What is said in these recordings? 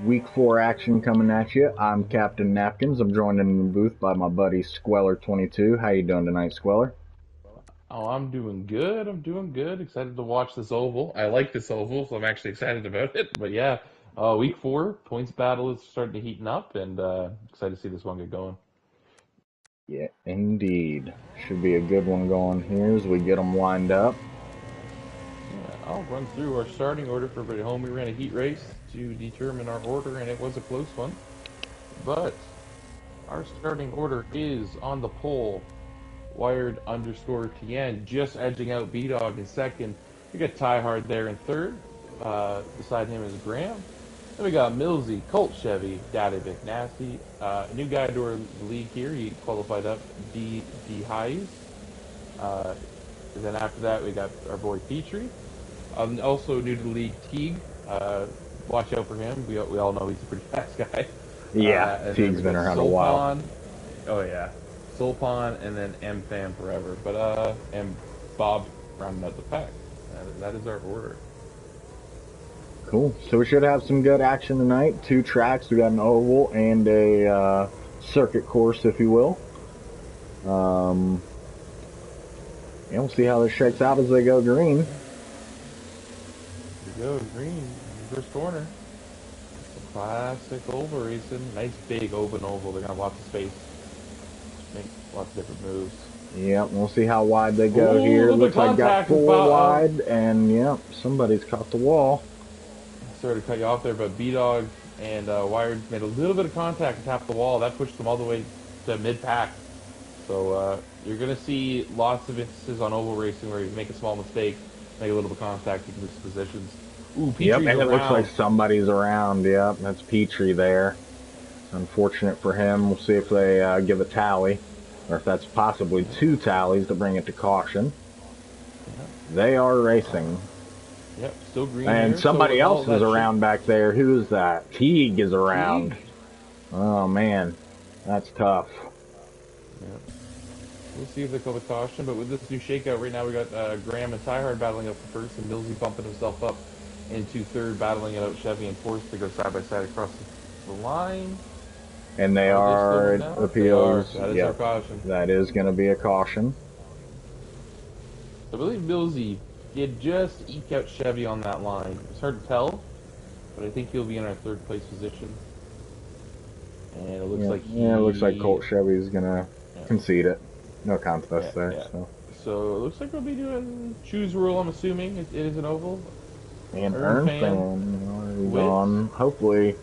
Week 4 action coming at you. I'm Captain Napkins. I'm joined in the booth by my buddy Squeller22. How you doing tonight, Squeller? Oh, I'm doing good. I'm doing good. Excited to watch this oval. I like this oval, so I'm actually excited about it. But yeah, week 4 points battle is starting to heaten up, and excited to see this one get going. Yeah, indeed. Should be a good one going here as we get them lined up. Yeah, I'll run through our starting order for everybody at home. We ran a heat race to determine our order, and it was a close one. But our starting order is on the pole. Wired underscore TN just edging out B Dog in second. We got Ty Hard there in third. Beside him is Graham. Then we got Millsy, Colt Chevy, Daddy Vic Nasty. A new guy to our league here. He qualified up D Highs. And then after that, we got our boy Petrie. Also new to the league, Teague. Watch out for him. We all know he's a pretty fast guy. Yeah, And then Teague's we been got around a while. Solpon. Oh yeah, Solpon, and then M Fan forever. But and Bob rounding out the pack. That is our order. Cool. So we should have some good action tonight. 2 tracks. We got an oval and a circuit course, if you will. Yeah, we'll see how this shakes out as they go green. Here we go, green, first corner. Classic oval racing. Nice big open oval. They're gonna have lots of space. Make lots of different moves. Yep, we'll see how wide they go Ooh, here. little bit of Looks like got contact with 4 wide, and yep, somebody's caught the wall. Sorry to cut you off there, but B-Dog and Wired made a little bit of contact and tapped the wall. That pushed them all the way to mid-pack. So you're going to see lots of instances on oval racing where you make a small mistake, make a little bit of contact, you can lose positions. Ooh, Petrie's Yep, and around. it looks like somebody's around. Yep, that's Petrie there. Unfortunate for him. We'll see if they give a tally, or if that's possibly 2 tallies to bring it to caution. Yep. They are racing. Yep, still green And here. somebody So else is around back there. Who is that? Teague is around. Teague. Oh, man. That's tough. Yep. We'll see if they call the caution, but with this new shakeout right now, we got Graham and Tyhard battling up for first, and Millsy bumping himself up into third, battling it out Chevy and fourth to go side by side across the line. And they are, it appeals. That is our caution. That is going to be a caution. I believe Millsy did just eke out Chevy on that line. It's hard to tell, but I think he'll be in our third place position. And it looks like it looks like Colt Chevy is going to concede it. No contest there. Yeah. So it looks like we'll be doing choose rule, I'm assuming. It is an oval. And Earn Fan gone. Hopefully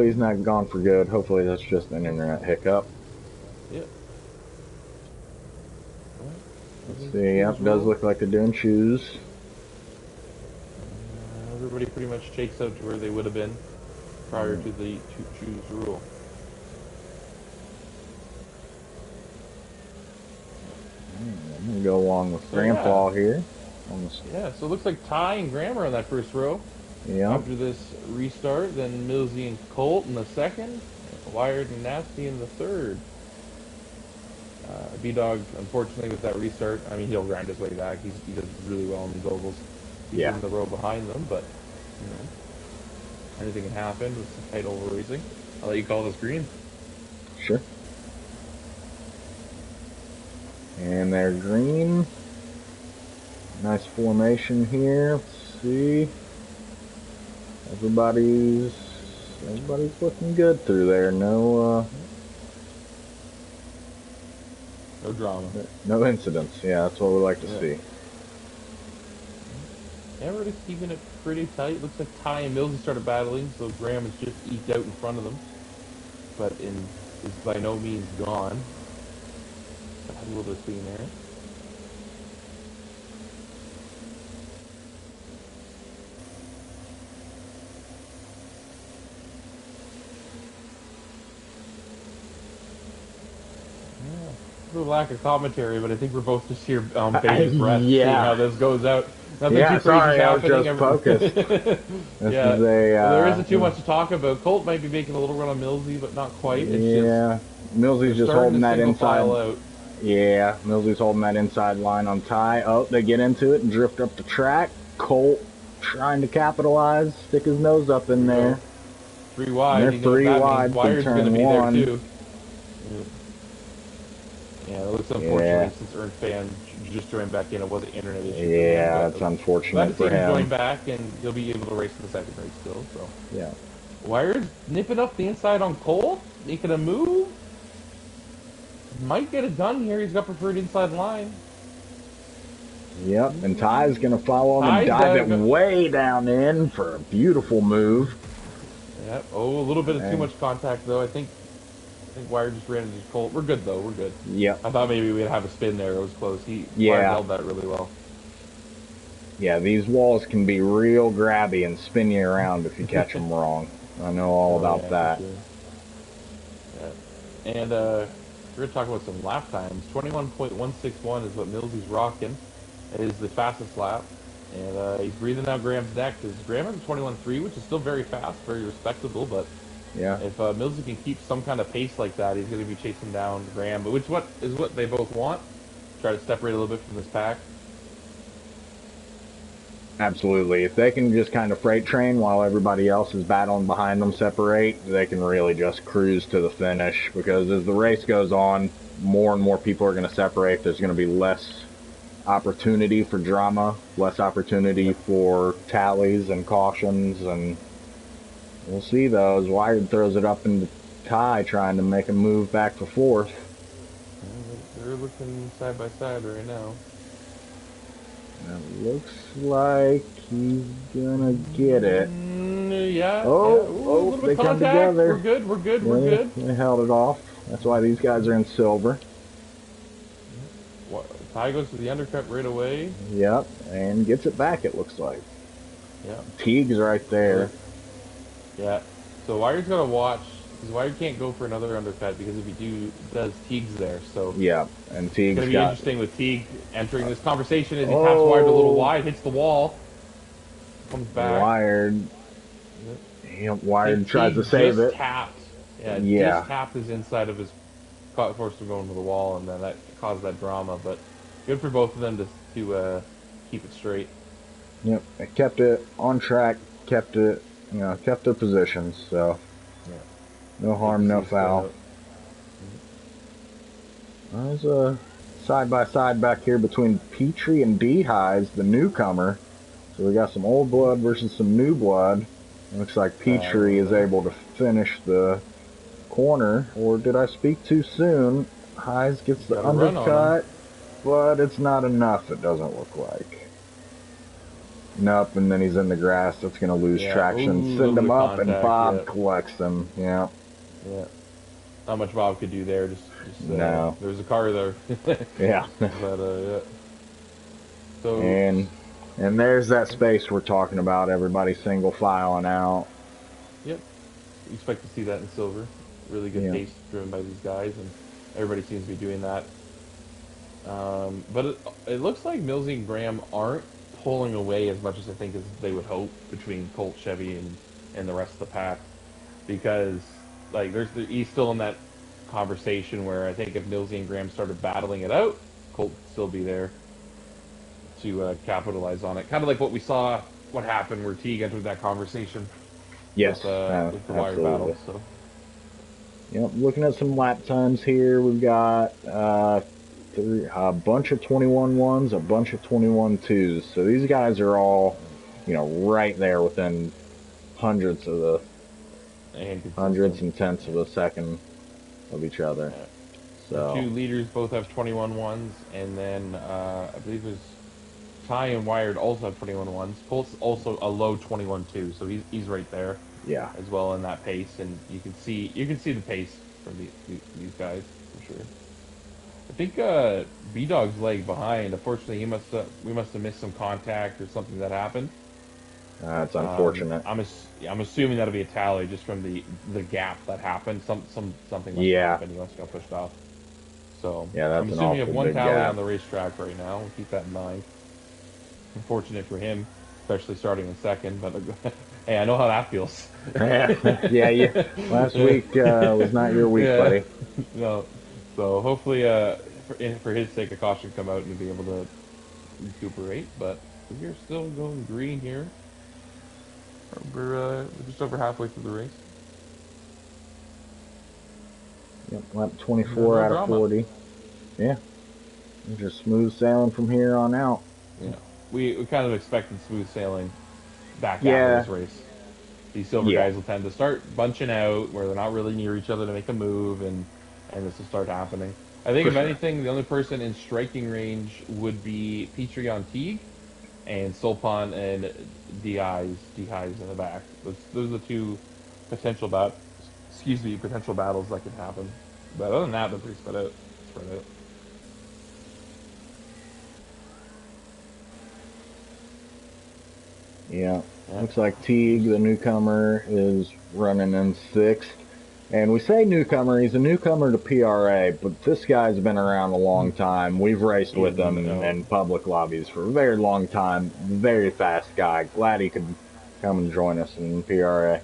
he's not gone for good. Hopefully that's just an internet hiccup. Yep. Let's see. Yep, does look like they're doing choose. Everybody pretty much shakes out to where they would have been prior to the choose rule. I'm going to go along with Grandpa here. Yeah, so it looks like Ty and Graham are on that first row. Yeah. After this restart, then Millsy and Colt in the second, Wired and Nasty in the third. B-Dog, unfortunately, with that restart, I mean, he'll grind his way back. He does really well in these ovals. He's in the row behind them, but, you know, anything can happen with some tight oval racing. I'll let you call this green. Sure. And they're green. Nice formation here. Let's see. Everybody's looking good through there. No drama. No incidents. Yeah, that's what we like to see. Everybody's keeping it pretty tight. Looks like Ty and Millsy started battling, so Graham is just eked out in front of them. But is by no means gone. A little bit of steam there. A little lack of commentary, but I think we're both just here on bated breath, seeing how this goes out. Nothing too crazy happening. I was just focused. There isn't too much to talk about. Colt might be making a little run on Millsy, but not quite. It's Millsy's just holding that inside. Out. Yeah, Millsy's holding that inside line on Ty. Oh, they get into it and drift up the track. Colt trying to capitalize, stick his nose up There in we there. go. Three And wide. they're You know what three that means. wide from Wired's going to turn be there one. too. Yeah. Yeah, it looks Yeah, unfortunately since Ern fan just joined back in, it was an internet issue for him, yeah, but it's glad unfortunate to see for him join him. back and he'll be able to race in the second race still. So Yeah. Wired's nipping up the inside on Cole, making a move. Might get it done here. He's got preferred inside line. Yep, and Ty's going to follow him and Ty's dive it way down in for a beautiful move. Yep. Oh, a little bit of too And, much contact though. I think Wire just ran into Colt. We're good though. We're good. yep, I thought maybe we'd have a spin there. It was close. Wire yeah, held that really well. yeah, these walls can be real grabby and spin you around if you catch them wrong. I know all Oh about yeah, for that. sure. Yeah. And we're gonna talk about some lap times. 21.161 is what Millsy's rocking. It is the fastest lap. And he's breathing out Graham's neck because Graham has a 21.3, which is still very fast, very respectable. But Yeah, if Millsy can keep some kind of pace like that, he's going to be chasing down Graham. But which is what they both want. Try to separate a little bit from this pack. absolutely. If they can just kind of freight train while everybody else is battling behind them separate, they can really just cruise to the finish because as the race goes on, more and more people are going to separate. There's going to be less opportunity for drama, less opportunity Yep. for tallies and cautions, and we'll see though as Wired throws it up into Ty trying to make a move back to fourth. They're looking side by side right now. It looks like he's gonna get it. Yeah, yeah. Oh, Ooh, a oh, little bit they of come contact. We're together. good. We're good. We're Yeah, good. they held it off. That's why these guys are in silver. Ty goes to the undercut right away. Yep, and gets it back, it looks like. Yeah. Teague's right there. Yeah. So Wired's got to watch because Wired can't go for another undercut because if he does Teague's there. So Yep, and it's Teague's going to be got... interesting with Teague entering this conversation as he taps Wired a little Oh, wide, hits the wall, comes back. Wired. Yep, Wired tries to Teague save just it. tapped. Yeah, Yeah. just tapped his inside of his forced him going to the wall, and then that caused that drama. But good for both of them to keep it straight. Yep, they kept it on track, kept it, kept their positions, so Yeah. no harm, no foul. There's a side by side back here between Petrie and D-Highs, the newcomer. So we got some old blood versus some new blood. Looks like Petrie is able to finish the corner, or did I speak too soon? Highs gets the undercut, but it's not enough, it doesn't look like. Nope, and then he's in the grass. That's going to lose traction. Ooh, Send him up, contact, and Bob collects him. Yeah. Yeah. Not much Bob could do there. Just no. There's a car there. Yeah. But yeah. So. And there's that space we're talking about. Everybody single filing out. Yep. You expect to see that in silver. Really good pace driven by these guys, and everybody seems to be doing that. But it looks like Millsy and Graham aren't pulling away as much as I think as they would hope between Colt, Chevy, and the rest of the pack, because like he's still in that conversation where I think if Millsy and Graham started battling it out, Colt would still be there to capitalize on it. Kind of like what we saw, what happened where Teague entered that conversation. Yes, with the wire battle. So. Yep, looking at some lap times here, we've got a bunch of 21-1s, a bunch of 21-2s. So these guys are all, right there within hundreds and tenths of a second of each other. Yeah. So the two leaders both have 21-1s, and then I believe there's Ty and Wired also have 21-1s. Colt's also a low 21-2, so he's right there. Yeah. As well in that pace, and you can see the pace from these guys for sure. I think B-Dog's leg behind. Unfortunately, we must have missed some contact or something that happened. That's unfortunate. I'm assuming that'll be a tally just from the gap that happened. Something must have happened. He must have got pushed off. So yeah, that's I'm assuming you have one tally gap on the racetrack right now. We'll keep that in mind. Unfortunate for him, especially starting in second. But hey, I know how that feels. yeah. Last week was not your week, buddy. No. So hopefully, for his sake, a caution come out and be able to recuperate. But we're still going green here. We're just over halfway through the race. Yep, lap No, 24 no out of drama. 40. Yeah, just smooth sailing from here on out. Yeah, we kind of expected smooth sailing back after Yeah, this race. These silver yeah, guys will tend to start bunching out where they're not really near each other to make a move, and this will start happening. I think for if sure. anything, the only person in striking range would be Petrie on Teague and Solpon and D-Highs in the back. Those are the two potential potential battles that could happen. But other than that, they're pretty spread out. Spread out. Yeah, Yeah. looks like Teague, the newcomer, is running in sixth. And we say newcomer, he's a newcomer to PRA, but this guy's been around a long time. We've raced He with doesn't him know. in public lobbies for a very long time. Very fast guy. Glad he could come and join us in PRA.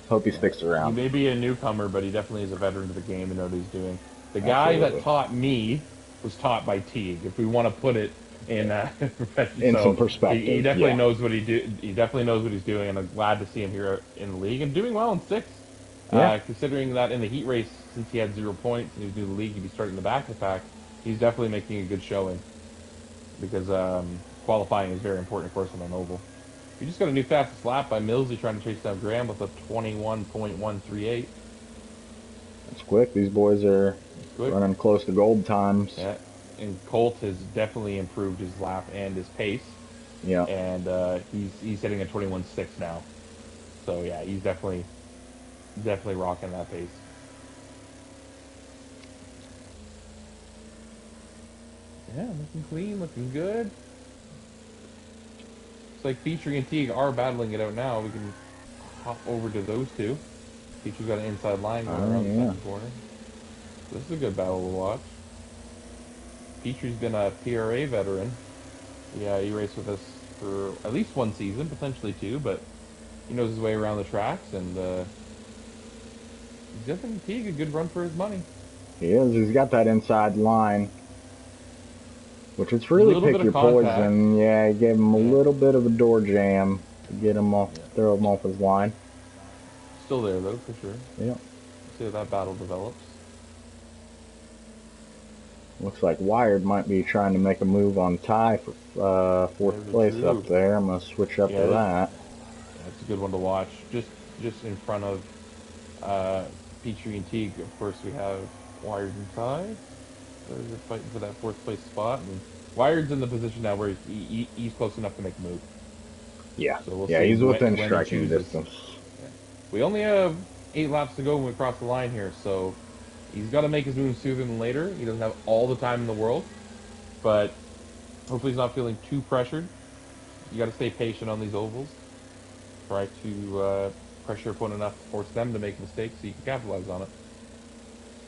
Hope he Yeah. sticks He around. may be a newcomer, but he definitely is a veteran to the game and know what he's doing. The guy that Absolutely. taught me was taught by Teague, if we want to put it in In some so he perspective, definitely yeah. knows what he definitely knows what he's doing, and I'm glad to see him here in the league and doing well in sixth. Yeah, Considering that in the heat race, since he had 0 points and he was new to the league, he'd be starting in the back of the pack. He's definitely making a good showing because qualifying is very important, of course, on an oval. We just got a new fastest lap by Millsy trying to chase down Graham with a 21.138. it's quick. These boys are It's quick. running close to gold times. Yeah. And Colt has definitely improved his lap and his pace, Yeah. and he's hitting a 21.6 now. So yeah, he's definitely rocking that pace. Yeah, looking clean, looking good. It's like Petrie and Teague are battling it out now. We can hop over to those two. Petrie's got an inside line going Oh, around the yeah. second corner. This is a good battle to watch. Petrie's been a PRA veteran. Yeah, he raced with us for at least one season, potentially two, but he knows his way around the tracks, and he's giving Teague a good run for his money. He is. He's got that inside line, which it's A really little pick bit of your contact. poison. Yeah, he gave him a Yeah, little bit of a door jam to get him off, yeah. throw him off his line. Still there, though, for sure. Yeah. See how that battle develops. Looks like Wired might be trying to make a move on Ty for fourth Very place up true. there. I'm gonna switch up to Yeah, that. that's a good one to watch. Just in front of uh, Petrie and Teague, of course, we have Wired and Ty. They're fighting for that fourth place spot, and Wired's in the position now where he's close enough to make a move. Yeah. So we'll Yeah, see he's within when he striking chooses. distance. Yeah. We only have 8 laps to go when we cross the line here, so he's got to make his move sooner than later. He doesn't have all the time in the world, but hopefully he's not feeling too pressured. You got to stay patient on these ovals. Try to pressure your opponent enough to force them to make mistakes so you can capitalize on it.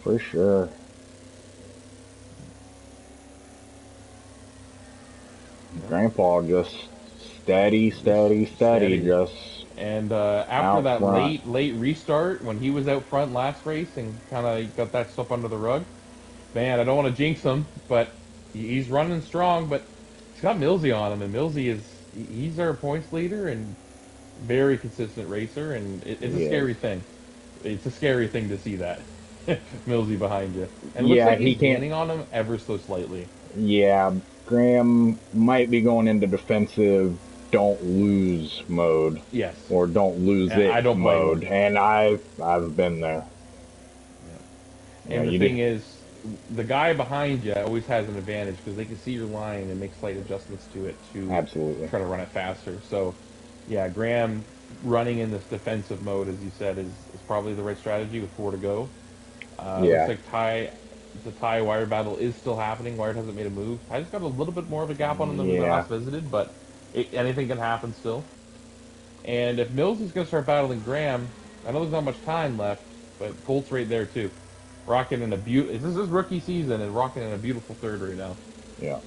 For sure. Yeah. Grandpa just steady, Just steady, steady, steady. just And after out that front. late restart, when he was out front last race and kind of got that stuff under the rug, man, I don't want to jinx him, but he's running strong. But he's got Millsy on him, and Millsy he's our points leader and very consistent racer, and it's a He is. scary thing. It's a scary thing to see that Millsy behind you, and it looks Yeah, like he he's can't. gaining on him ever so slightly. Yeah, Graham might be going into defensive don't lose mode Yes, or don't lose and it I don't blame mode, him. and I've been there. Yeah. Yeah, And the you do. thing is, the guy behind you always has an advantage because they can see your line and make slight adjustments to it to Absolutely. try to run it faster. So, yeah, Graham running in this defensive mode, as you said, is probably the right strategy with 4 to go. Looks Yeah, like the Ty Wired battle is still happening. Wired hasn't made a move. I just got a little bit more of a gap on him than when we yeah, last visited, but anything can happen still. And if Mills is going to start battling Graham, I know there's not much time left, but Colt's right there too. Rocking in a this is his rookie season and rocking in a beautiful third right now. yeah,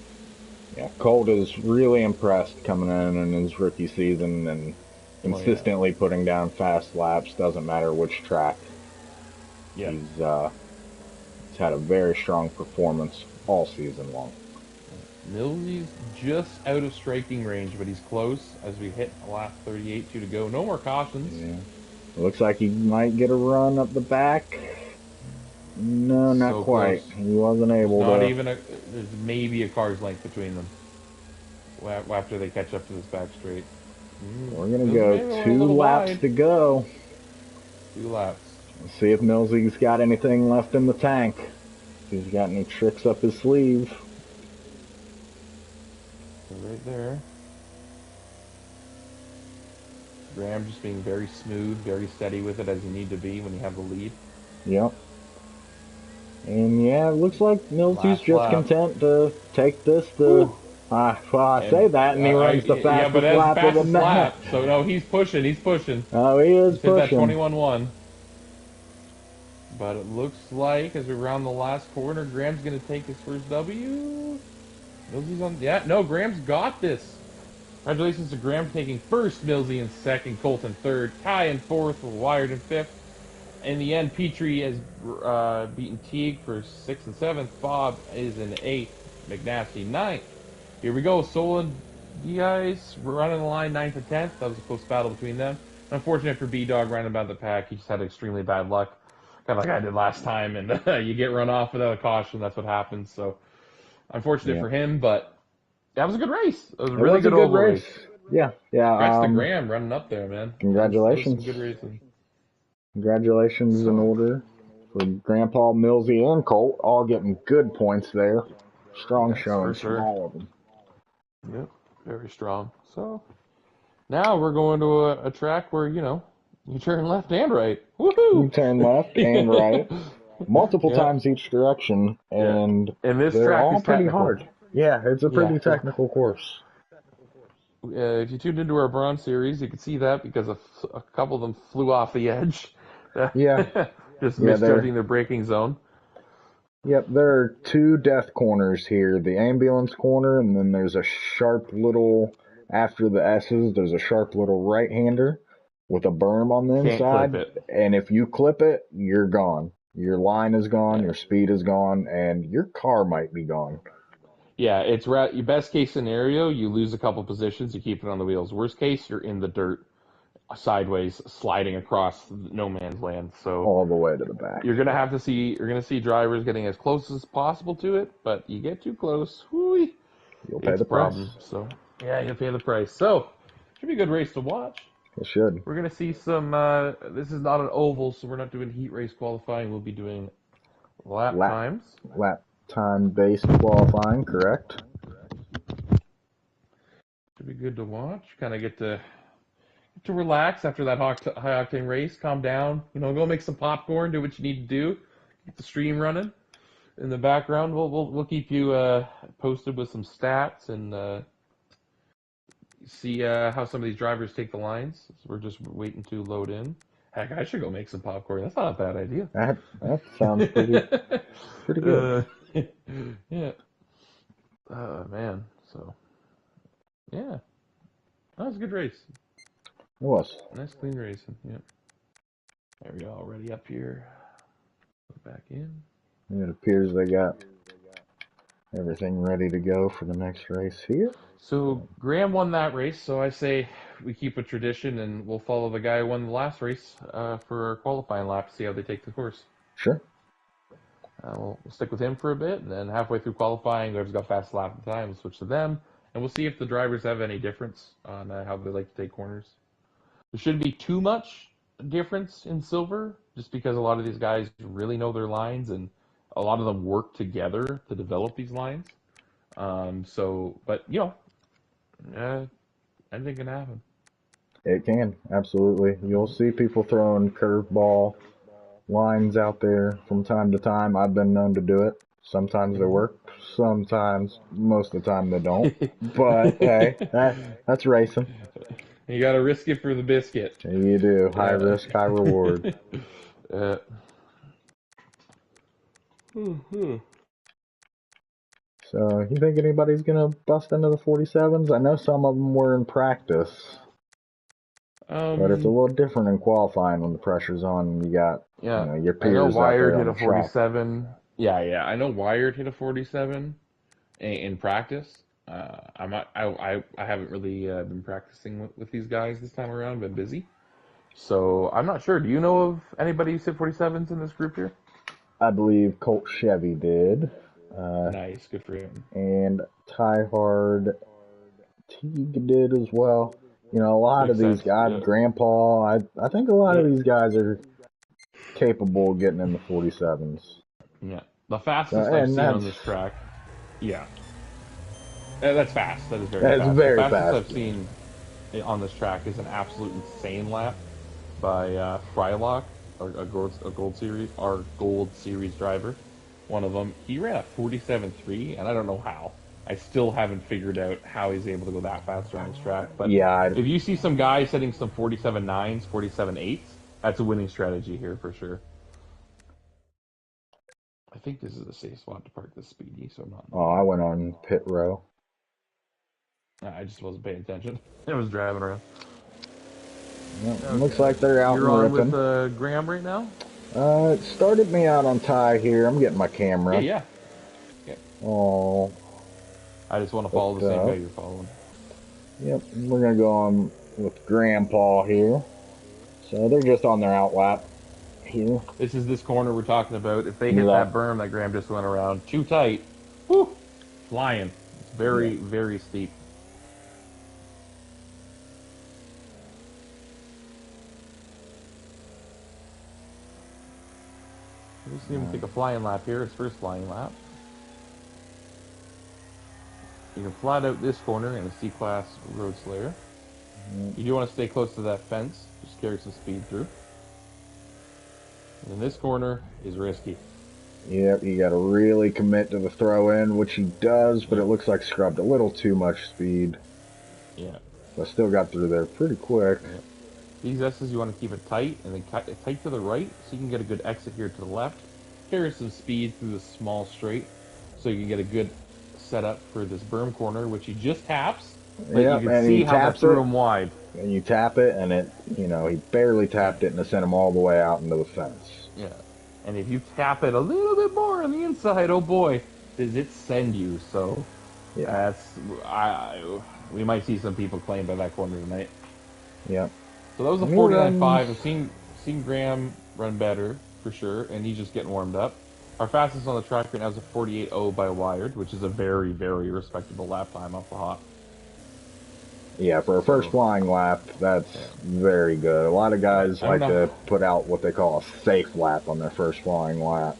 yeah. Colt is really impressed coming in his rookie season and Oh yeah, consistently putting down fast laps. Doesn't matter which track. yeah. He's had a very strong performance all season long. Millsy's just out of striking range, but he's close as we hit lap 38, 2 to go. No more cautions. Yeah. It looks like he might get a run up the back. No, not So quite. close. He wasn't There's able not to. even a. There's maybe a car's length between them after they catch up to this back straight. We're going to Millsy go maybe went a 2 little laps wide. to go. 2 laps. Let's see if Millsy's got anything left in the tank. If he's got any tricks up his sleeve. So right there. Graham just being very smooth, very steady with it as you need to be when you have the lead. Yep. And yeah, it looks like Millsy's Last just lap. content to take this to. Whew. Well, I say And that, and he runs the yeah, but fastest that's lap of the fastest night. lap. So no, he's pushing. He's pushing. Oh, he is He's hit that pushing. 21-1. But it looks like as we round the last corner, Graham's going to take his first W. Millsy's on. Yeah, no, Graham's got this. Congratulations to Graham taking first, Millsy in second, Colton third, Ty in fourth, Wired in fifth. In the end, Petrie has beaten Teague for sixth and seventh. Bob is in eighth. McNasty ninth. Here we go. Solon, Diaz running the line ninth and tenth. That was a close battle between them. Unfortunate for B-Dog running about the pack. He just had extremely bad luck, kind of like I did last time. And you get run off without a caution. That's what happens. So unfortunate Yeah. for him, but that was a good race. It was a It really was a good good oval race. race. Yeah, Congrats yeah. to Graham running up there, man. That was some Congratulations. good racing. Congratulations in So, order for Grandpa, Millsy, and Colt, all getting good points there. Strong yes, for showings from sure. all of them. Yep, very strong. So, now we're going to a track where, you turn left and right. You Woohoo! turn left and right multiple Yeah, times each direction, yeah. and And this they're track all is pretty technical. hard. Yeah, it's a Yeah, pretty technical course. if you tuned into our Bronze series, you could see that because a couple of them flew off the edge, Yeah, just yeah, misjudging their braking zone. yep, there are 2 death corners here. The ambulance corner, and then there's a sharp little, after the S's, there's a sharp little right-hander with a berm on the Can't clip inside. it. And if you clip it, you're gone. Your line is gone, Yeah. your speed is gone, and your car might be gone. Yeah, it's your best case scenario. You lose a couple positions, you keep it on the wheels. Worst case, you're in the dirt, sideways, sliding across no man's land. So All the way to the back. you're gonna see drivers getting as close as possible to it, but you get too close, whoo, You'll pay it's the a price. problem. So yeah, you pay the price. So should be a good race to watch. It should. We're gonna see some. This is not an oval, so we're not doing heat race qualifying. We'll be doing lap Lap, times. lap time based qualifying, correct? Should be good to watch. Kind of get to relax after that high octane race. Calm down. Go make some popcorn. Do what you need to do. Get the stream running in the background. We'll keep you posted with some stats and see how some of these drivers take the lines. So we're just waiting to load in. Heck, I should go make some popcorn. That's not a bad idea. That sounds pretty good. uh, yeah. Man. So yeah, that was a good race. It was. Nice clean racing. Yep. There we go. Already up here. Go back in. It appears they got everything ready to go for the next race here. So Graham won that race. So I say we keep a tradition and we'll follow the guy who won the last race for our qualifying lap to see how they take the course. Sure. We'll stick with him for a bit, and then halfway through qualifying, whoever's got fast lap at the time, we'll switch to them, and we'll see if the drivers have any difference on how they like to take corners. There shouldn't be too much difference in silver, just because a lot of these guys really know their lines, and a lot of them work together to develop these lines. But anything can happen. It can, absolutely. You'll see people throwing curveball lines out there from time to time. I've been known to do it. Sometimes they work, sometimes, most of the time they don't. But hey, that's racing. You got to risk it for the biscuit. You do. High Yeah. risk, high reward. uh, So, you think anybody's going to bust into the 47s? I know some of them were in practice. But it's a little different in qualifying when the pressure's on and you got Yeah, your I know peers out Wired there on hit the a track. 47. Yeah, I know Wired hit a 47. in practice. I'm not, I haven't really been practicing with these guys this time around. Been busy, so I'm not sure. Do you know of anybody who's hit 47s in this group here? I believe Colt Chevy did. Nice, good for him. And Ty Hard Teague did as well. You know, a lot of Makes these sense. guys, Yeah, Grandpa, I think a lot yeah, of these guys are capable of getting in the 47s. yeah. The So, fastest I've and seen on that's this track. Yeah, that's fast. That is very that's fast. The very fastest fast. I've seen on this track is an absolute insane lap by Frylock, a gold series, our gold series driver. One of them, he ran a 47.3, and I don't know how. I still haven't figured out how he's able to go that fast around this track. But Yeah, if you see some guys hitting some 47.9s, 47.8s, that's a winning strategy here for sure. I think this is a safe spot to park this speedy, so I'm not in the oh, I way. went on pit row. I just wasn't paying attention. I was driving around. Yep, looks Okay. like they're out You're and on with ripping. Graham right now? It started me out on Ty here. I'm getting my Yeah, camera yeah. Yeah. all I just want to follow hooked the same guy up. you're following. Yep, we're gonna go on with Grandpa here. So they're just on their out lap here. This is this corner we're talking about. If they hit Yep, that berm that Graham just went around too tight, whew, flying. It's yep. very, very steep. We just need him to take a flying lap here, his first flying lap. You can flat out this corner in a C-Class Road Slayer. You do want to stay close to that fence, just carry some speed through. And then this corner is risky. Yep, you got to really commit to the throw in, which he does, but Yeah, it looks like scrubbed a little too much speed. yeah, But still got through there pretty quick. yeah. These S's you want to keep it tight and then cut it tight to the right so you can get a good exit here to the left. Carry some speed through the small straight so you can get a good setup for this berm corner, which he just taps, but you Yep, can and he see how that taps threw it, him wide. and you tap it, and it, you know, he barely Yeah, tapped it, and it sent him all the way out into the fence. yeah. And if you tap it a little bit more on the inside, oh boy, does it send you. So Yeah, that's we might see some people claim by that corner tonight. yep. So that was a And he runs. 49.5. I've seen Graham run better for sure, and he's just getting warmed up. Our fastest on the track right now is a 48.0 by Wired, which is a very, very respectable lap time off the hop. Yeah, for a first So flying lap, that's yeah, very good. A lot of yeah. guys I'm like gonna to put out what they call a safe lap on their first flying lap,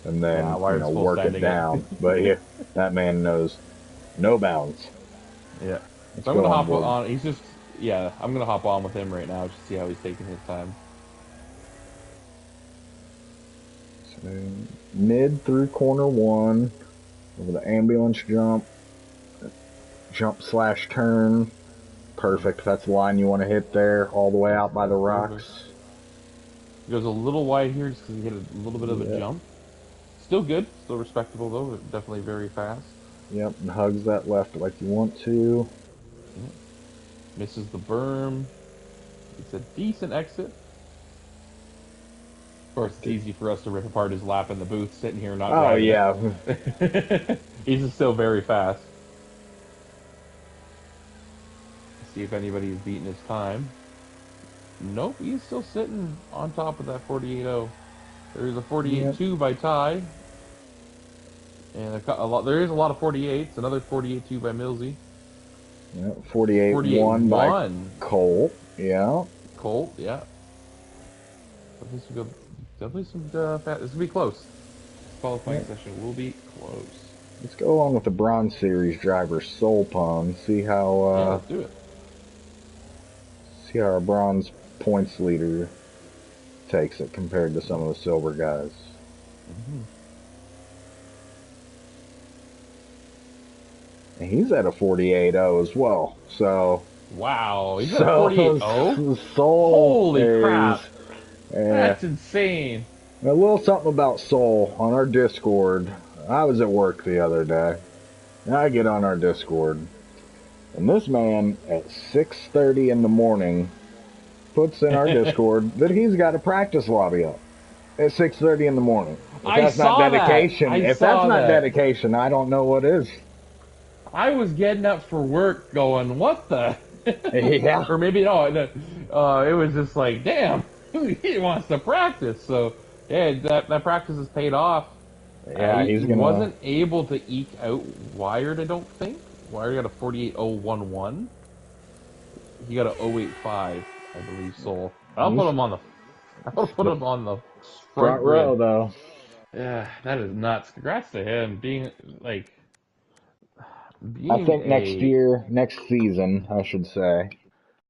and then, you Wired's know, full work it sending it. down. But yeah, that man knows no bounds. Yeah. Let's So I'm go gonna on hop board. on. He's just yeah. I'm gonna hop on with him right now just to see how he's taking his time. So, mid through corner one, over the ambulance jump slash turn. Perfect. That's the line you want to hit there, all the way out by the That's perfect. rocks. He goes a little wide here just because he hit a little bit of a Yep, jump. Still good, still respectable though. Definitely very fast. yep, and hugs that left like you want to. Yeah. Misses the berm. It's a decent exit. Of course, it's easy for us to rip apart his lap in the booth, sitting here not Oh driving yeah, it. He's just still very fast. Let's see if anybody's beating his time. Nope, he's still sitting on top of that 48.0. There's a yep, 48.2 by Ty, and a lot. There is a lot of 48s. Another 48.2 by Millsy. yep. 48-1 by 48.1 Colt. Yeah. Colt. Yeah, definitely some fat. This will be close. This qualifying Yep. session will be close. Let's go on with the Bronze Series driver Soul Pond. Yeah, let's do it. See how our bronze points leader takes it compared to some of the silver guys. Mm-hmm. And he's at a 48-0 as well. Wow, he's at a So 48.0. Soul Holy is crap, uh, that's insane. a little something about Soul on our Discord. I was at work the other day. And I get on our Discord, and this man at 6:30 in the morning puts in our Discord that he's got a practice lobby up. at 6:30 in the morning. If I that's not saw that. dedication, I if that's saw not that. dedication, I don't know what is. I was getting up for work going, what the? Yeah. Or maybe, no, it was just like, damn, he wants to practice. So, yeah, that practice has paid off. Yeah, He he's gonna. wasn't able to eke out Wired, I don't think. Wired got a 48011. He got a 085, I believe, Soul. I'll put He's him on the. I'll put him on the front front grid. row though. Yeah, that is nuts. Congrats to him being like I being think next a. year, next season, I should say,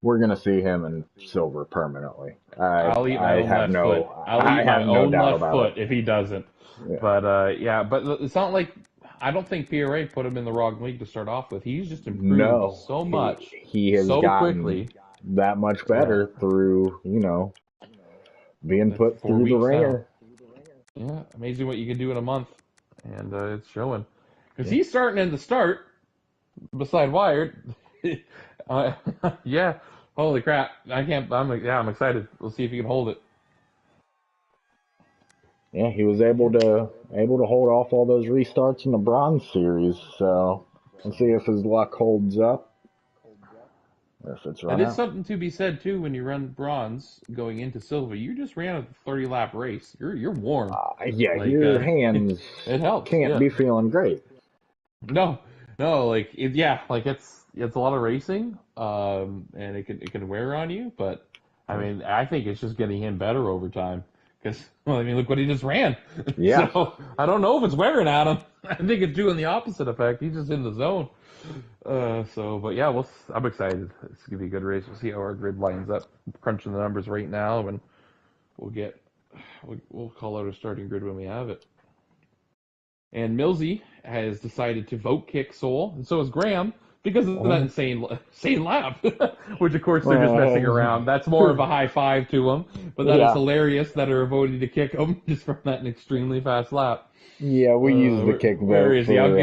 we're gonna see him in silver permanently. I'll eat my own left foot. I'll I eat my have no own doubt left about it. foot if he doesn't. Yeah. But yeah, but it's not like I don't think PRA put him in the wrong league to start off with. He's just improved No, so much, he has so gotten quickly. that much Yeah, better through being the put four through the weeks now. ringer. Yeah, amazing what you can do in a month, and it's showing. Because Yeah. he's starting in the start beside Wired. uh, yeah, holy crap! I can't. I'm excited. We'll see if he can hold it. Yeah, he was able to hold off all those restarts in the Bronze Series. So let's see if his luck holds up or if it's That run is out. something to be said too. When you run bronze going into silver, you just ran a 30 lap race. You're warm. Yeah, Like your hands it helps. can't Yeah. be feeling great. No, no. Like yeah. Like it's a lot of racing. And it can wear on you. But I Yeah. mean, I think it's just getting him better over time. Because well, I mean, look what he just ran. Yeah. So I don't know if it's wearing at him. I think it's doing the opposite effect. He's just in the zone. But yeah, I'm excited. It's gonna be a good race. We'll see how our grid lines up. I'm crunching the numbers right now, and we'll get we'll call out a starting grid when we have it. And Millsy has decided to vote kick Soul, and so is Graham because of that Uh, insane lap. Which of course they're just messing uh, around. That's more of a high five to him, but that is yeah. hilarious that are voting to kick him just from that extremely fast lap. Yeah, we use the kick Where vote is he? for I'll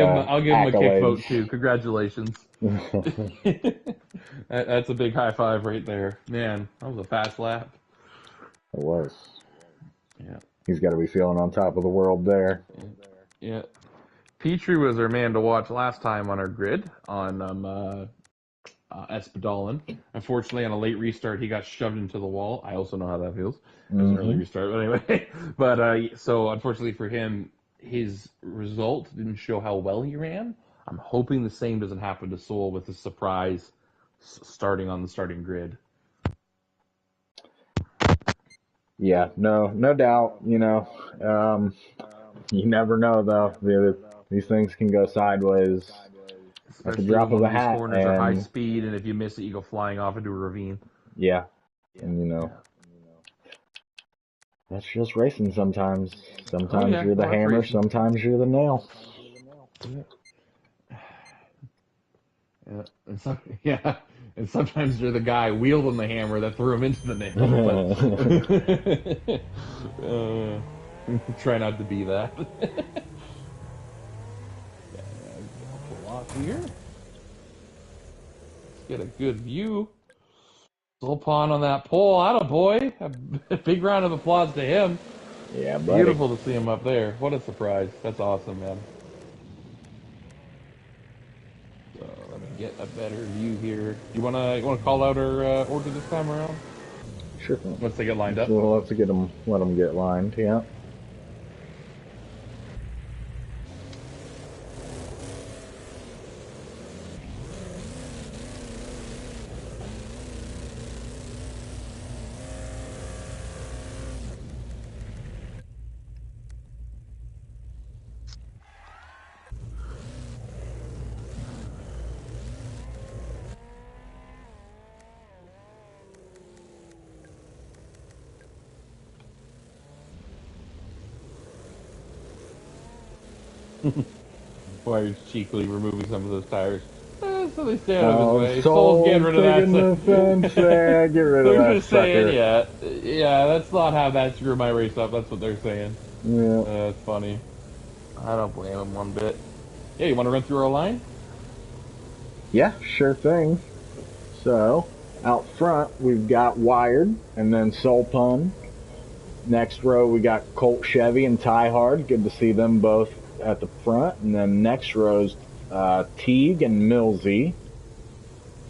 give him a kick accolades. vote too. Congratulations. That's a big high five right there. Man, that was a fast lap. It was. Yeah. He's got to be feeling on top of the world there. Yeah. Petrie was our man to watch last time on our grid on Espadolin. Unfortunately, on a late restart, he got shoved into the wall. I also know how that feels. It was an early Hmm. restart, but anyway. But so unfortunately for him, his result didn't show how well he ran. I'm hoping the same doesn't happen to Soul with his surprise starting on the starting grid. Yeah, no doubt. You never know though. These things can go sideways at the Especially drop when of one a of these hat, corners are high and speed, and if you miss it, you go flying off into a ravine. yeah, and Yeah. that's just racing sometimes. Oh Sometimes yeah, you're the well that's hammer, racing. sometimes you're the nail. Yeah. Yeah. Yeah. And sometimes you're the guy wielding the hammer that threw him into the nail. But try not to be that. Yeah, I'll pull off here. Let's get a good view. Sulpan on that pole. Atta boy. A big round of applause to him. Yeah, buddy. Beautiful to see him up there. What a surprise. That's awesome, man. So let me get a better view here. You wanna call out our order this time around? Sure thing. Once they get lined up. We'll have to let them get lined. Yeah. Wires cheekily removing some of those tires. So they stay out of his Oh, way. Soul's getting Soul's rid of that. taking the fence. Yeah, get rid of They're that just saying, sucker. yeah, that's not how that screwed my race up. That's what they're saying. Yeah. That's funny. I don't blame them one bit. Yeah, you want to run through our line? Yeah, sure thing. So, out front, we've got Wired, and then Soul Pun. Next row, we got Colt Chevy and Ty Hard. Good to see them both at the front. And then next row's Teague and Millsy.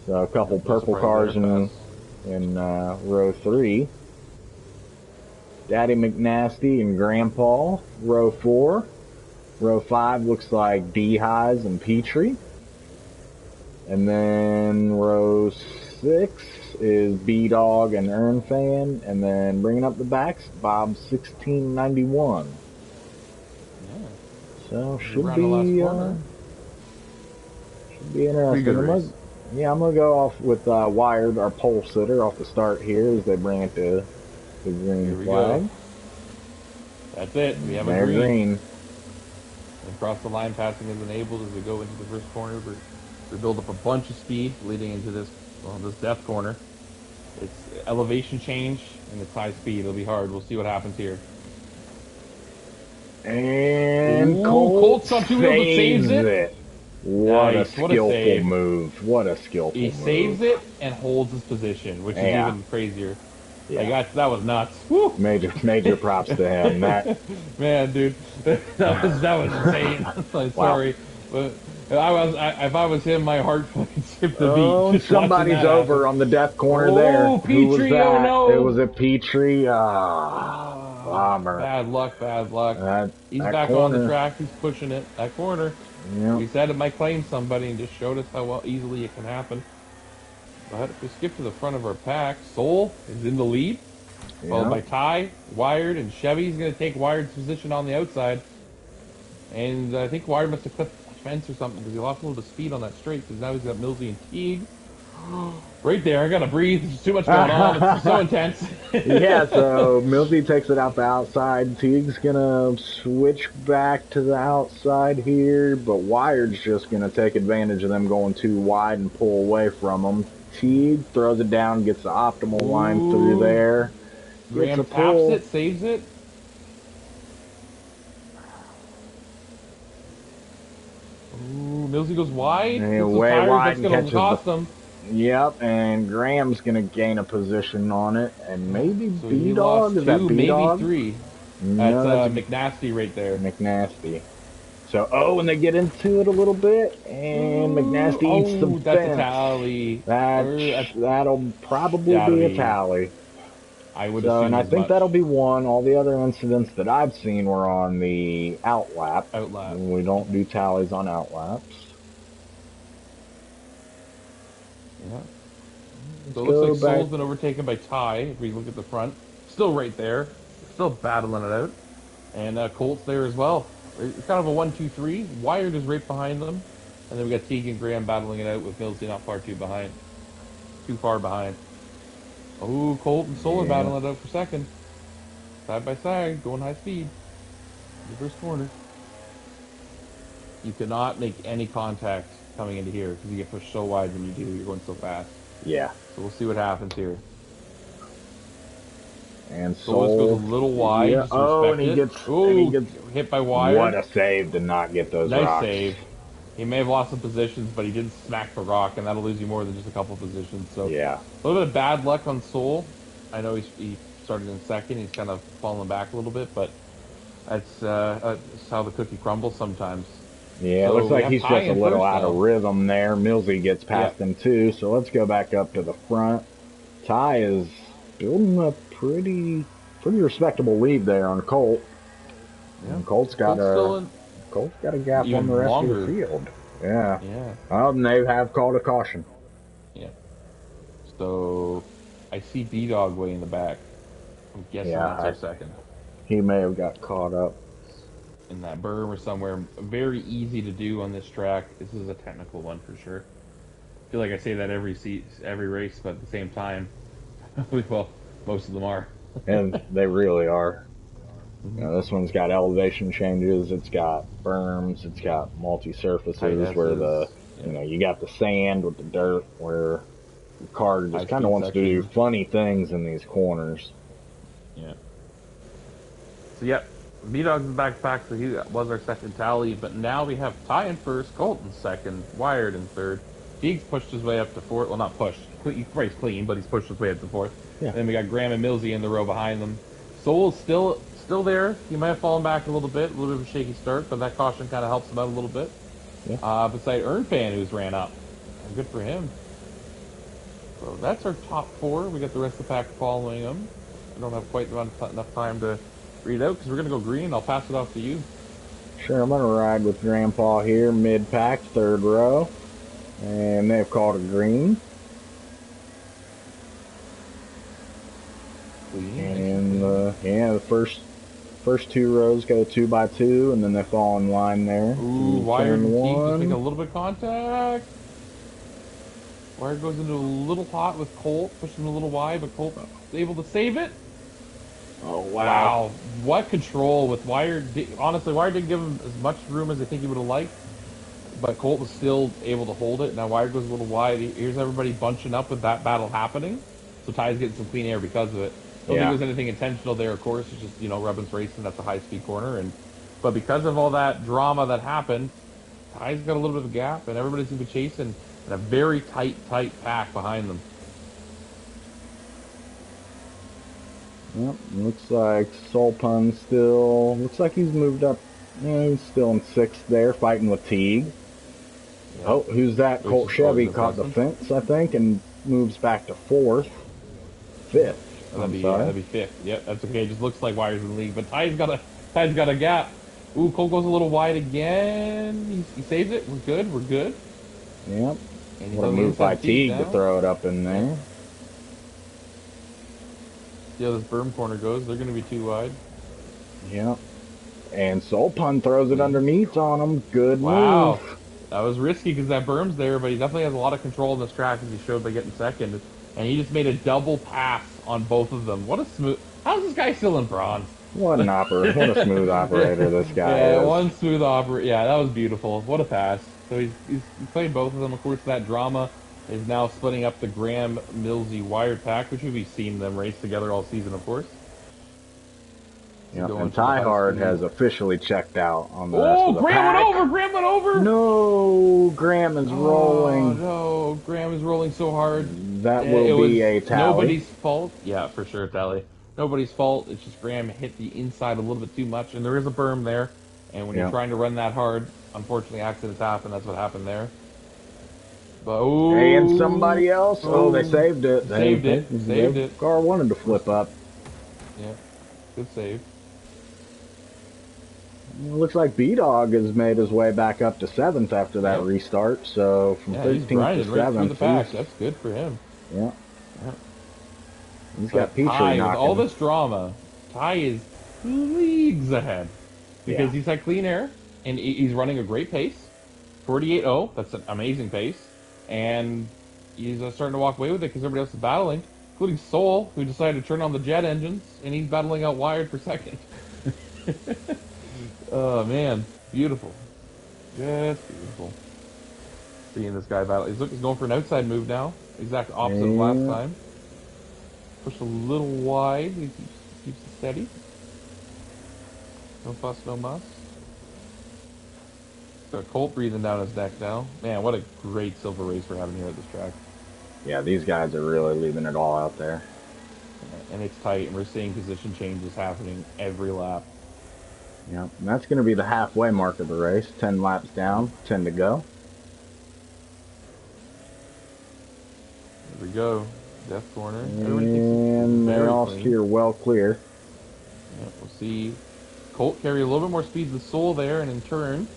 So a couple No purple surprise cars there, in row 3. Daddy McNasty and Grandpa, row 4. Row 5 looks like D-Highs and Petrie. And then row 6 is B-Dog and Earnfan. And then bringing up the backs, Bob 1691. Yeah. So should Around the last be corner. should be interesting. Pretty good race. I'm gonna go off with Wired, our pole sitter, off the start here as they bring it to the green flag. Go. That's it. We have They're a green. green. Across the line, passing is enabled as we go into the first corner. We build up a bunch of speed leading into this death corner. It's elevation change and it's high speed. It'll be hard. We'll see what happens here. And Colt's on 2 wheels and saves it. What Nice. a skillful move. What a skillful move. He saves it and holds his position, which is even crazier. Yeah. Like, that was nuts. Woo! Major props to him. Man, dude, that was insane. I'm sorry, but if I was him, my heart fucking skipped a beat. Oh, somebody's over on the death corner there. Petrie, who was that? oh no! It was a Petrie. Bummer. Bad luck. He's that back corner. on the track. He's pushing it. That corner. Yep. We said it might claim somebody and just showed us how easily it can happen. But if we skip to the front of our pack, Soul is in the lead, followed by Ty, Wired, and Chevy's going to take Wired's position on the outside. And I think Wired must have clipped a fence or something because he lost a little bit of speed on that straight because now he's got Millsy and Teague. Right there, I gotta breathe. There's too much going on. It's so intense. Yeah, so Millsy takes it out the outside. Teague's gonna switch back to the outside here, but Wired's just gonna take advantage of them going too wide and pull away from them. Teague throws it down, gets the optimal line through there. Graham taps it, saves it. Ooh, Millsy goes wide. And way wide and that's gonna cost them. Yep, and Graham's gonna gain a position on it, and maybe So B-Dog, is that B-Dog? Maybe 3. No, that's McNasty right there. McNasty. So, and they get into it a little bit, and McNasty eats some that's fence. A tally. That'll probably be a tally. I would so, assume and I think that'll be one. All the other incidents that I've seen were on the outlap. We don't do tallies on outlaps. Yeah. So it looks like Soul's been overtaken by Ty, if we look at the front. Still right there. Still battling it out. And Colt's there as well. It's kind of a 1-2-3. Wired is right behind them. And then we got Teague and Graham battling it out with Millsy not too far behind. Oh, Colt and Soul are battling it out for second. Side by side, going high speed. The first corner. You cannot make any contact coming into here because you get pushed so wide when you do. You're going so fast. Yeah. So we'll see what happens here. And Soul goes a little wide. Yeah. And he gets hit by Wire. What a save to not get those rocks. Nice save. He may have lost some positions, but he did smack the rock, and that'll lose you more than just a couple positions. So yeah, a little bit of bad luck on Soul. I know he started in second. He's kind of falling back a little bit, but that's how the cookie crumbles sometimes. Yeah, so it looks like he's just a little out of rhythm there. Millsy gets past him too, so let's go back up to the front. Ty is building a pretty respectable lead there on Colt. Yeah. And Colt's got a gap on the rest of the field. Yeah. And they have called a caution. Yeah. So I see B-Dog way in the back. I'm guessing that's our second. He may have got caught up in that berm or somewhere. Very easy to do on this track. This is a technical one for sure. I feel like I say that every race, but at the same time, well, most of them are. And they really are. You know, this one's got elevation changes, it's got berms, it's got multi-surfaces where you got the sand with the dirt where the car just kind of wants to do funny things in these corners. Yeah. So B-Dog's in back, so he was our second tally, but now we have Ty in first, Colt in second, Wired in third. Teague's pushed his way up to fourth. Well, not pushed. He's clean, but he's pushed his way up to fourth. Yeah. And then we got Graham and Millsy in the row behind them. Soul's still there. He might have fallen back a little bit of a shaky start, but that caution kind of helps him out a little bit. Yeah. Beside Earnfan, who's ran up. And good for him. So that's our top four. We got the rest of the pack following them. I don't have quite enough time to read out because we're going to go green. I'll pass it off to you. Sure, I'm going to ride with Grandpa here, mid-pack, third row. And they've called a green. And yeah, the first two rows got a 2x2, and then they fall in line there. Ooh, Wire and Teague just making a little bit of contact. Wire goes into a little hot with Colt, pushing a little wide, but Colt able to save it. Oh, Wow, what control with Wire. Honestly, Wire didn't give him as much room as I think he would have liked, but Colt was still able to hold it. Now Wire goes a little wide. Here's everybody bunching up with that battle happening. So Ty's getting some clean air because of it. Don't think there's anything intentional there, of course. It's just, Rubbin's racing. That's a high-speed corner. But because of all that drama that happened, Ty's got a little bit of a gap, and everybody's going to be chasing in a very tight pack behind them. Yep, looks like Soul Pun still... Looks like he's moved up. Yeah, he's still in sixth there, fighting with Teague. Yeah. Oh, who's that? Colt Chevy caught the fence, I think, and moves back to fifth. That'd be fifth. Yep, that's okay. It just looks like Wire's in the league, but Ty's got a gap. Ooh, Colt goes a little wide again. He saves it. We're good. Yep. And what a move by Teague to throw it up in there. See how this berm corner goes. They're going to be too wide. Yep. And Soul Pun throws it underneath on him. Good move. Move. That was risky because that berm's there, but he definitely has a lot of control in this track, as he showed by getting second. And he just made a double pass on both of them. What a smooth... How's this guy still in bronze? What a smooth operator this guy is. One smooth operator. Yeah, that was beautiful. What a pass. So he's played both of them. Of course, that drama is now splitting up the Graham Millsy wired pack, which we've seen them race together all season, of course. Yeah, and Ty Hard has officially checked out on the rest of the Graham pack. Graham went over! No, Graham is rolling. No, Graham is rolling so hard. That will be a tally. Nobody's fault. Yeah, for sure, tally. Nobody's fault. It's just Graham hit the inside a little bit too much, and there is a berm there. And when you're trying to run that hard, unfortunately, accidents happen. That's what happened there. But and somebody else. Oh, they saved it. Saved it. Car wanted to flip up. Yeah, good save. It looks like B-Dog has made his way back up to 7th after that restart. So from 13th to 7th. That's good for him. Yeah. He's got Petrie knocking. With all this drama, Ty is leagues ahead. Because he's had clean air, and he's running a great pace. 48.0, that's an amazing pace. And he's starting to walk away with it because everybody else is battling, including Soul, who decided to turn on the jet engines, and he's battling out Wired for second. Oh, man. Beautiful. Just beautiful. Seeing this guy battle. He's going for an outside move now. Exact opposite of last time. Push a little wide. He keeps it steady. No fuss, no muss. Got Colt breathing down his neck now. Man, what a great silver race we're having here at this track. Yeah, these guys are really leaving it all out there. And it's tight, and we're seeing position changes happening every lap. Yeah, and that's going to be the halfway mark of the race. 10 laps down, 10 to go. There we go. Death corner. And they're all steer well clear. Yeah, we'll see. Colt carry a little bit more speed than Soul there, and in turn,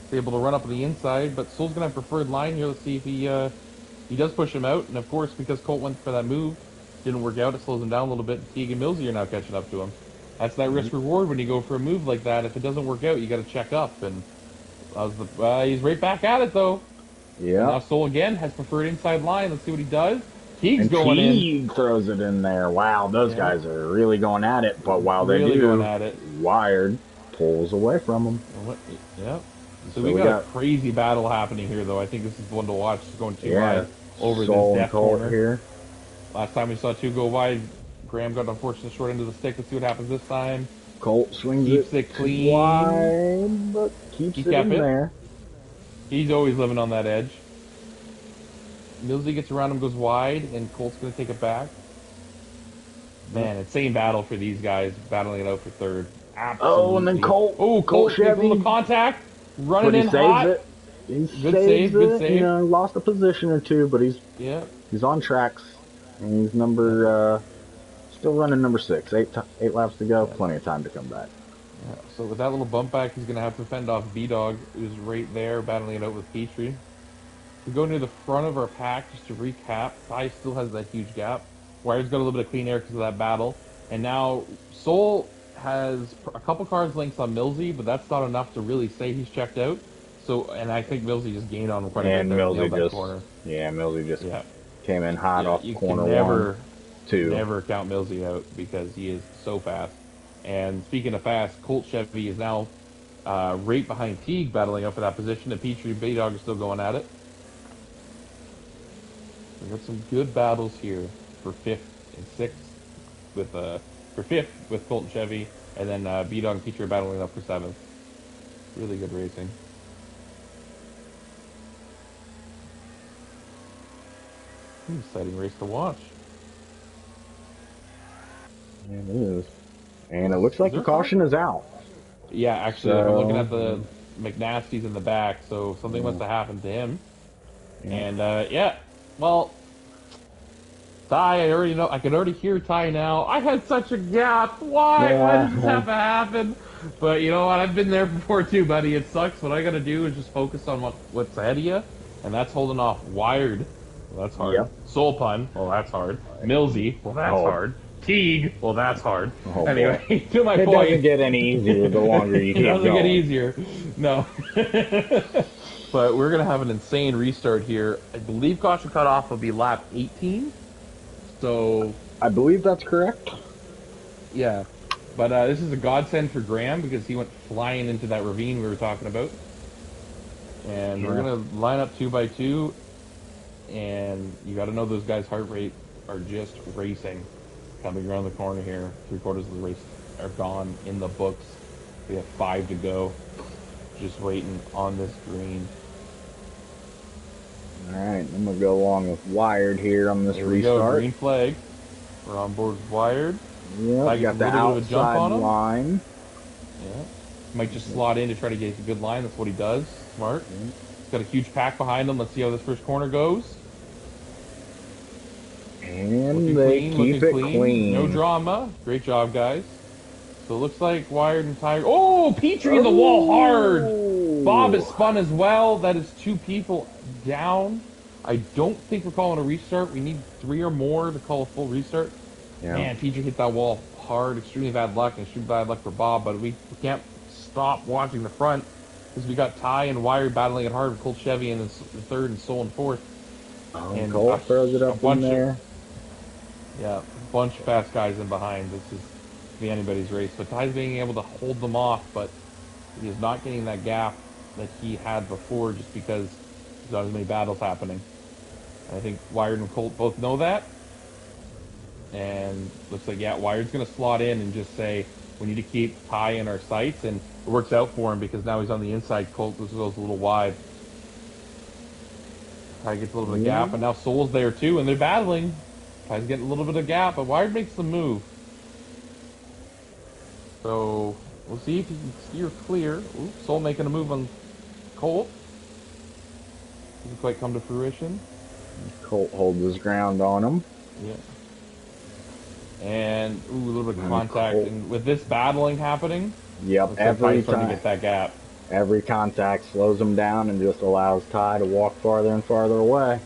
is able to run up on the inside. But Soul's going to have preferred line here. Let's see if he does push him out. And of course, because Colt went for that move, didn't work out. It slows him down a little bit. Teague and Millsy are now catching up to him. That's that risk reward when you go for a move like that. If it doesn't work out, you got to check up. And he's right back at it though. Yeah. And now Soul again has preferred inside line. Let's see what he does. Teague's going in. Teague throws it in there. Wow, those guys are really going at it. But while they really do, going at it. Wired pulls away from them. Yep. So we got a crazy battle happening here, though. I think this is one to watch. It's going too wide over Soul this death corner here. Last time we saw two go wide, Graham got an unfortunate short end of the stick. Let's see what happens this time. Colt swings keeps it clean, wide, but keeps it in there. He's always living on that edge. Millsy gets around him, goes wide, and Colt's going to take it back. Man, insane battle for these guys, battling it out for third. Oh, and then Absolutely. Colt, Oh, Colt Colt takes a little Chevy, contact, but running he in saves hot. it. He Good saves save, good it. You save. know, lost a position or two, but Yeah, he's on tracks. And he's yeah, still running number 6. Eight laps to go. yeah, Plenty of time to come back. yeah. So with that little bump back, he's gonna have to fend off B-Dog, who's right there battling it out with Petrie. We go near the front of our pack just to recap. Ty still has that huge gap. Wired's got a little bit of clean air because of that battle. And now Soul has a couple cars lengths on Millsy, but that's not enough to really say he's checked out. So, and I think Millsy just gained on him quite a bit And there, nailed that corner. Millsy just Yeah, came in hot yeah, off you corner can one, never, two. never count Millsy out because he is so fast. And speaking of fast, Colt Chevy is now right behind Teague battling up for that position, and Petrie and B-Dog are still going at it. We got some good battles here for fifth and sixth with for fifth with Colton Chevy, and then B-Dog and Petrie are battling up for seventh. Really good racing. Exciting race to watch. It is. And it looks like the caution is out. Yeah, actually, like I'm looking at the McNasty's in the back, so something must have happened to him. Yeah. And yeah, well, Ty, I already know. I can already hear Ty now. I had such a gap. Why? Yeah. Why does this have to happen? But you know what? I've been there before too, buddy. It sucks. What I got to do is just focus on what's ahead of you, and that's holding off Wired. Well, that's hard. Yep. Soul Pun. Well, that's hard. Millsy. Well, that's hard. Teague. Well, that's hard. Oh, anyway, to my it point. doesn't get any easier the longer you It keep doesn't going. get easier. No. But we're gonna have an insane restart here. I believe caution cutoff will be lap 18. So I believe that's correct. yeah, but this is a godsend for Graham because he went flying into that ravine we were talking about. And we're gonna line up 2 by 2, and you got to know those guys' heart rate are just racing. Coming around the corner here, 3/4 of the race are gone in the books. We have 5 to go, just waiting on this green. All right, I'm gonna go along with Wired here on this Here we go, restart. green flag. We're on board with Wired. Yeah, I got get the a little bit of a jump outside on him. line. Yeah. Might just slot in to try to get a good line. That's what he does. Smart. He's got a huge pack behind him. Let's see how this first corner goes. And Looking they clean, keep it clean. No drama. Great job, guys. So it looks like Wired and Tiger. Oh, Petrie in the wall hard. Bob is spun as well. That is 2 people down. I don't think we're calling a restart. We need 3 or more to call a full restart. Yeah. Man, Petrie hit that wall hard. Extremely bad luck, and extremely bad luck for Bob. But we can't stop watching the front because we got Ty and Wired battling it hard with Colt Chevy in the third and Soul in fourth. And Colt throws it up in there. Yeah, a bunch of fast guys in behind. This is be anybody's race. But Ty's being able to hold them off, but he is not getting that gap that he had before just because there's not as many battles happening. And I think Wired and Colt both know that. And looks like, yeah, Wired's going to slot in and just say, we need to keep Ty in our sights. And it works out for him because now he's on the inside. Colt goes a little wide. Ty gets a little bit of gap, and now Soul's there too, and they're battling. Ty's getting a little bit of gap, but Wired makes the move. So we'll see if he can steer clear. Ooh, Soul making a move on Colt. Doesn't quite come to fruition. Colt holds his ground on him. Yeah. And ooh, a little bit of contact. And with this battling happening, yep, every time to get that gap. Every contact slows him down and just allows Ty to walk farther and farther away.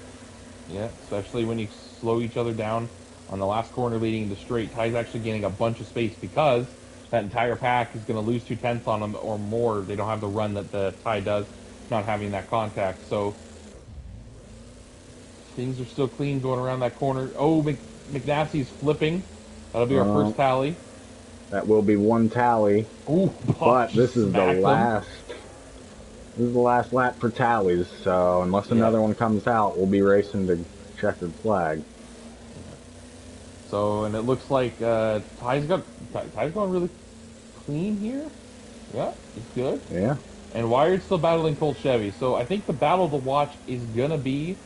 Yeah, especially when you slow each other down on the last corner leading into straight. Ty's actually gaining a bunch of space because that entire pack is going to lose 2/10 on them or more. They don't have the run that the Ty does, not having that contact. So things are still clean going around that corner. Oh, McNasty's flipping. That'll be our first tally. That will be 1 tally. Ooh, but this is the last. This is the last lap for tallies. So unless another one comes out, we'll be racing to checkered flag. So, and it looks like Ty's going really clean here. Yeah, it's good. Yeah. And Wired's still battling Colt Chevy. So I think the battle to watch is gonna be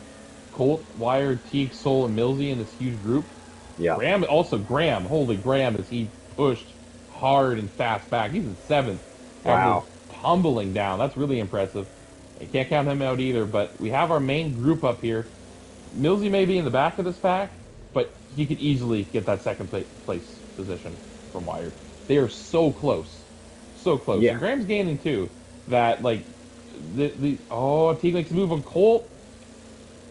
Colt, Wired, Teague, Soul, and Millsy in this huge group. Yeah. Graham, holy Graham, is he pushed hard and fast back. He's in 7th after Wow. tumbling down. That's really impressive. You can't count him out either, but we have our main group up here. Millsy may be in the back of this pack, but he could easily get that second place position from Wired. They are so close. So close. Yeah. And Graham's gaining too. That, like, Teague makes a move on Colt.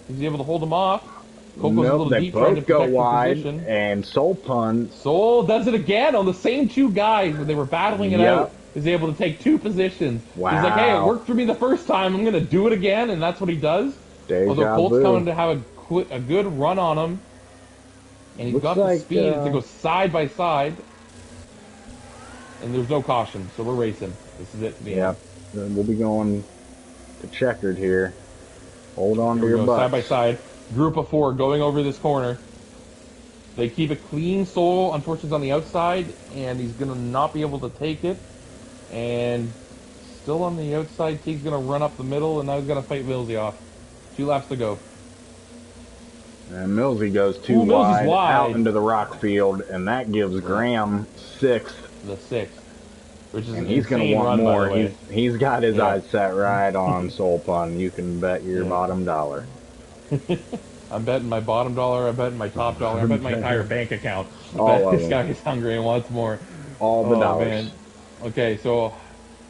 He's able to hold him off. Colt goes a Nope, little they deep trying to both go protect the wide, position. and Soul Pun. Soul does it again on the same two guys when they were battling it out. Yep. He's able to take 2 positions. Wow. He's like, hey, it worked for me the first time. I'm going to do it again, and that's what he does. Although Deja Colt's vu. coming to have a good run on him, and he's got the speed to go side by side, and there's no caution, so we're racing. This is it. Yeah, we'll be going to checkered here. Hold on to your butts. Side by side. Group of 4 going over this corner. They keep a clean. Soul, unfortunately, is on the outside, and he's going to not be able to take it. And still on the outside, Teague's going to run up the middle, and now he's going to fight Millsy off. 2 laps to go. And Millsy goes too wide out into the rock field, and that gives Graham 6th. The 6th. Which is and he's going to want more. He's got his eyes set right on Soul Pun. You can bet your bottom dollar. I'm betting my bottom dollar. I'm betting my top dollar. I'm betting my entire bank account. All of this guy is hungry and wants more. All the dollars. Man. Okay, so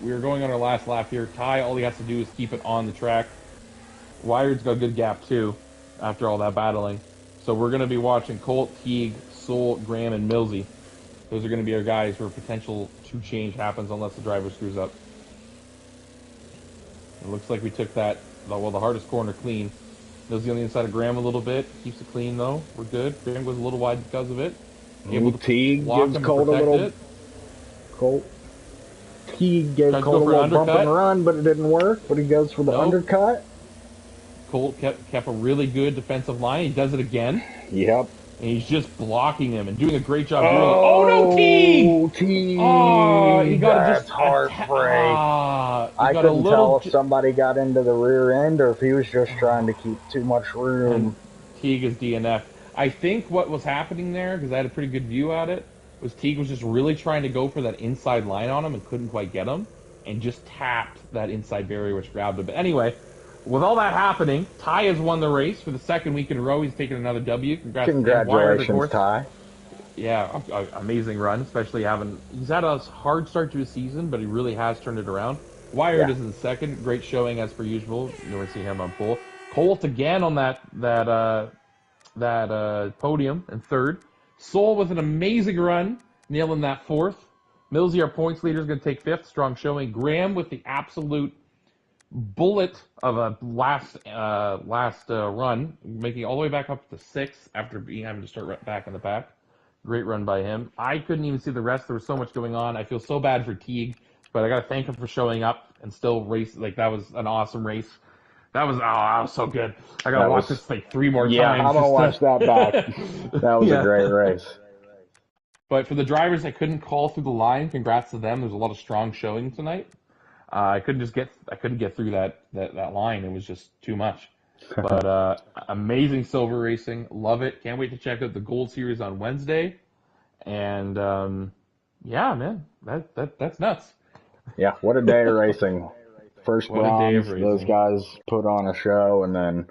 we're going on our last lap here. Ty, all he has to do is keep it on the track. Wired's got a good gap too after all that battling. So we're going to be watching Colt, Teague, Soul, Graham, and Millsy. Those are going to be our guys where potential 2 change happens unless the driver screws up. It looks like we took the hardest corner clean. Millsy on the inside of Graham a little bit. Keeps it clean though. We're good. Graham goes a little wide because of it. Able to Teague gives Colt a little. Teague gave Colt a little bump and run, but it didn't work. But he goes for the undercut. Colt kept a really good defensive line. He does it again. Yep. And he's just blocking him and doing a great job doing it. Oh no, Teague! Teague! Oh, you gotta just heartbreak. I couldn't tell if somebody got into the rear end or if he was just trying to keep too much room. And Teague is DNF. I think what was happening there, because I had a pretty good view at it, was Teague was just really trying to go for that inside line on him and couldn't quite get him, and just tapped that inside barrier, which grabbed him. But anyway, with all that happening, Ty has won the race for the 2nd week in a row. He's taken another W. Congratulations, Ty. Yeah, amazing run, especially he's had a hard start to his season, but he really has turned it around. Wired is in 2nd. Great showing as per usual. You never see him on pole. Colt again on that podium in 3rd. Soul with an amazing run, nailing that 4th. Millsy, our points leader, is going to take 5th. Strong showing. Graham with the absolute bullet of a last run, making it all the way back up to 6th after having to start back in the pack. Great run by him. I couldn't even see the rest. There was so much going on. I feel so bad for Teague, but I got to thank him for showing up and still race. Like, that was an awesome race. That was so good. I got to watch this like 3 more times. Yeah, I'm going to watch that back. That was a great race. But for the drivers that couldn't call through the line, congrats to them. There's a lot of strong showing tonight. I couldn't get through that line. It was just too much. But amazing silver racing. Love it. Can't wait to check out the Gold Series on Wednesday. And yeah, man, that's nuts. Yeah, what a day of racing. First bronze, those guys put on a show, and then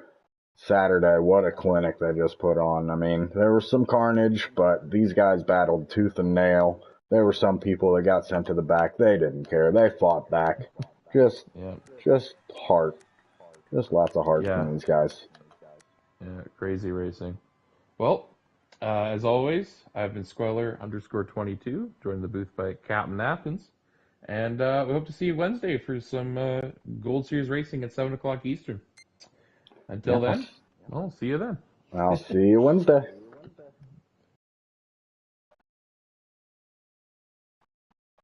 Saturday, what a clinic they just put on. I mean, there was some carnage, but these guys battled tooth and nail. There were some people that got sent to the back. They didn't care. They fought back. Just heart. Just lots of heart from these guys. Yeah, crazy racing. Well, as always, I've been Squeller_22, joined the booth by Captain Athens. And we hope to see you Wednesday for some Gold Series racing at 7 o'clock Eastern. Until then, I'll see you then. I'll see you Wednesday.